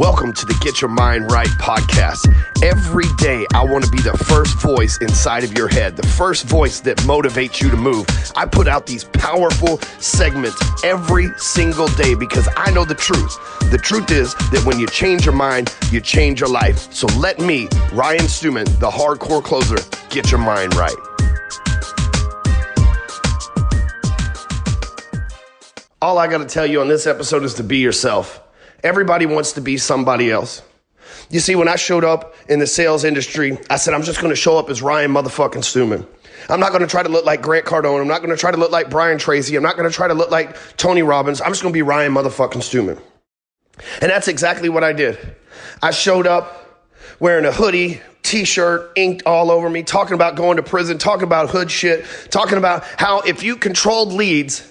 Welcome to the Get Your Mind Right podcast. Every day, I want to be the first voice inside of your head, the first voice that motivates you to move. I put out these powerful segments every single day because I know the truth. The truth is that when you change your mind, you change your life. So let me, Ryan Stewman, the hardcore closer, get your mind right. All I got to tell you on this episode is to be yourself. Everybody wants to be somebody else. You see, when I showed up in the sales industry, I said, I'm just going to show up as Ryan motherfucking Stewman. I'm not going to try to look like Grant Cardone. I'm not going to try to look like Brian Tracy. I'm not going to try to look like Tony Robbins. I'm just going to be Ryan motherfucking Stewman. And that's exactly what I did. I showed up wearing a hoodie, t-shirt, inked all over me, talking about going to prison, talking about hood shit, talking about how if you controlled leads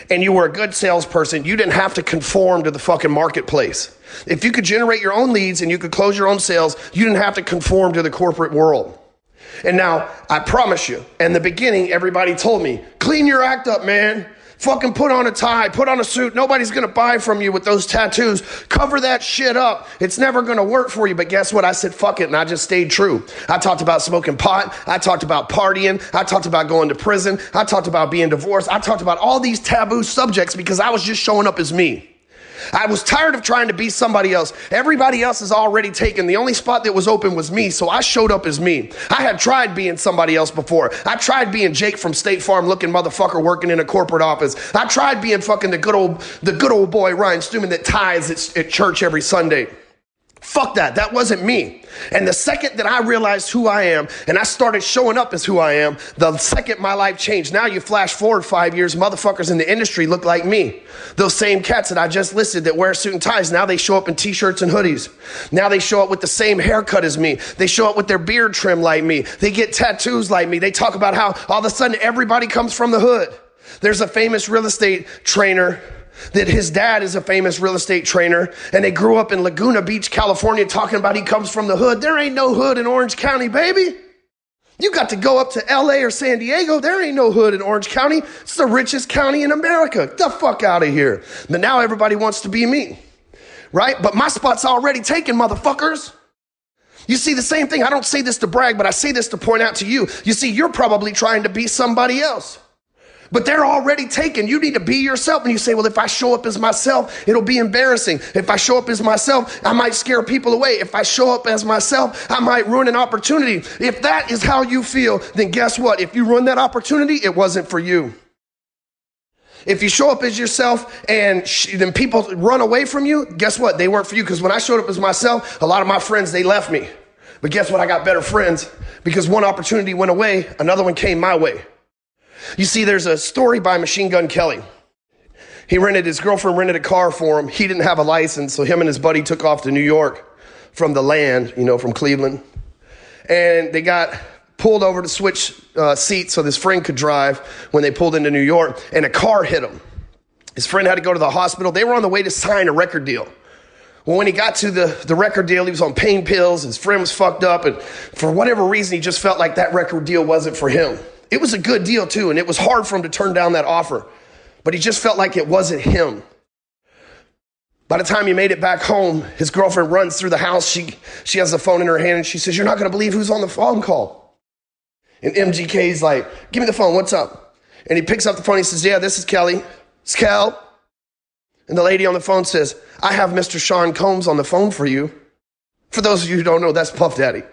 and you were a good salesperson, you didn't have to conform to the fucking marketplace. If you could generate your own leads and you could close your own sales, you didn't have to conform to the corporate world. And now, I promise you, in the beginning, everybody told me, clean your act up, man. Fucking put on a tie, put on a suit. Nobody's going to buy from you with those tattoos. Cover that shit up. It's never going to work for you. But guess what? I said, fuck it. And I just stayed true. I talked about smoking pot. I talked about partying. I talked about going to prison. I talked about being divorced. I talked about all these taboo subjects because I was just showing up as me. I was tired of trying to be somebody else. Everybody else is already taken. The only spot that was open was me, so I showed up as me. I had tried being somebody else before. I tried being Jake from State Farm looking motherfucker working in a corporate office. I tried being fucking the good old boy Ryan Stewman that tithes at church every Sunday. Fuck that. That wasn't me. And the second that I realized who I am and I started showing up as who I am, the second my life changed. Now you flash forward 5 years, motherfuckers in the industry look like me. Those same cats that I just listed that wear suit and ties, now they show up in t-shirts and hoodies. Now they show up with the same haircut as me. They show up with their beard trim like me. They get tattoos like me. They talk about how all of a sudden everybody comes from the hood. There's a famous real estate trainer that his dad is a famous real estate trainer, and they grew up in Laguna Beach, California, talking about he comes from the hood. There ain't no hood in Orange County, baby. You got to go up to LA or San Diego. There ain't no hood in Orange County. It's the richest county in America. Get the fuck out of here. But now everybody wants to be me, right? But my spot's already taken, motherfuckers. You see the same thing. I don't say this to brag, but I say this to point out to you. You see, you're probably trying to be somebody else. But they're already taken. You need to be yourself. And you say, well, if I show up as myself, it'll be embarrassing. If I show up as myself, I might scare people away. If I show up as myself, I might ruin an opportunity. If that is how you feel, then guess what? If you ruin that opportunity, it wasn't for you. If you show up as yourself and then people run away from you, guess what? They weren't for you. Because when I showed up as myself, a lot of my friends, they left me. But guess what? I got better friends because one opportunity went away. Another one came my way. You see, there's a story by Machine Gun Kelly. His girlfriend rented a car for him. He didn't have a license, so him and his buddy took off to New York from the land, from Cleveland. And they got pulled over to switch seats so this friend could drive when they pulled into New York, and a car hit him. His friend had to go to the hospital. They were on the way to sign a record deal. Well, when he got to the record deal, he was on pain pills. His friend was fucked up, and for whatever reason, he just felt like that record deal wasn't for him. It was a good deal too, and it was hard for him to turn down that offer, but he just felt like it wasn't him. By the time he made it back home, his girlfriend runs through the house. She has the phone in her hand, and she says, "You're not going to believe who's on the phone call." And MGK's like, "Give me the phone, what's up?" And he picks up the phone, he says, "Yeah, this is Kelly. It's Kel." And the lady on the phone says, "I have Mr. Sean Combs on the phone for you." For those of you who don't know, that's Puff Daddy.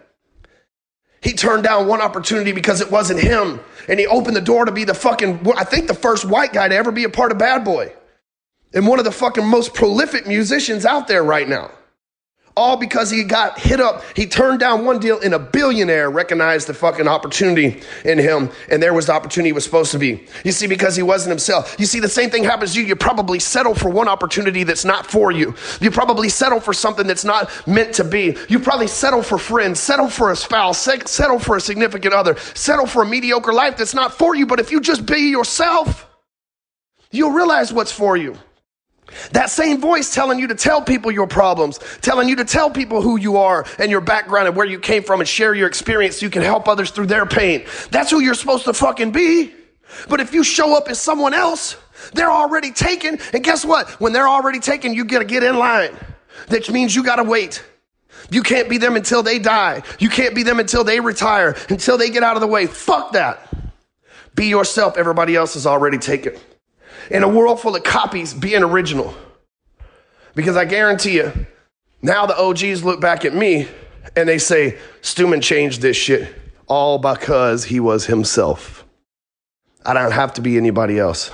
He turned down one opportunity because it wasn't him. And he opened the door to be the first white guy to ever be a part of Bad Boy. And one of the fucking most prolific musicians out there right now. All because he got hit up. He turned down one deal and a billionaire recognized the fucking opportunity in him. And there was the opportunity he was supposed to be. You see, because he wasn't himself. You see, the same thing happens to you. You probably settle for one opportunity that's not for you. You probably settle for something that's not meant to be. You probably settle for friends, settle for a spouse, settle for a significant other, settle for a mediocre life that's not for you. But if you just be yourself, you'll realize what's for you. That same voice telling you to tell people your problems, telling you to tell people who you are and your background and where you came from and share your experience so you can help others through their pain. That's who you're supposed to fucking be. But if you show up as someone else, they're already taken. And guess what? When they're already taken, you gotta get in line. That means you got to wait. You can't be them until they die. You can't be them until they retire, until they get out of the way. Fuck that. Be yourself. Everybody else is already taken. In a world full of copies, be an original. Because I guarantee you, now the OGs look back at me and they say, Stewman changed this shit all because he was himself. I don't have to be anybody else.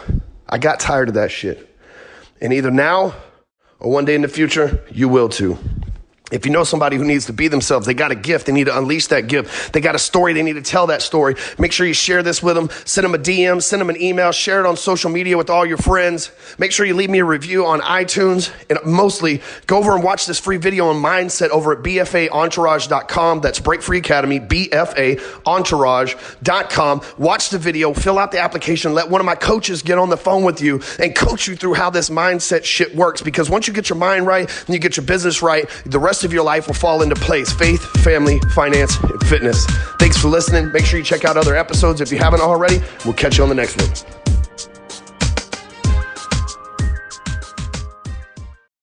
I got tired of that shit. And either now or one day in the future, you will too. If you know somebody who needs to be themselves, they got a gift, they need to unleash that gift. They got a story, they need to tell that story. Make sure you share this with them. Send them a DM, send them an email, share it on social media with all your friends. Make sure you leave me a review on iTunes. And mostly, go over and watch this free video on mindset over at bfaentourage.com. That's Break Free Academy, bfaentourage.com. Watch the video, fill out the application, let one of my coaches get on the phone with you and coach you through how this mindset shit works. Because once you get your mind right and you get your business right, the rest of your life will fall into place. Faith, family, finance, and fitness. Thanks for listening. Make sure you check out other episodes if you haven't already. We'll catch you on the next one.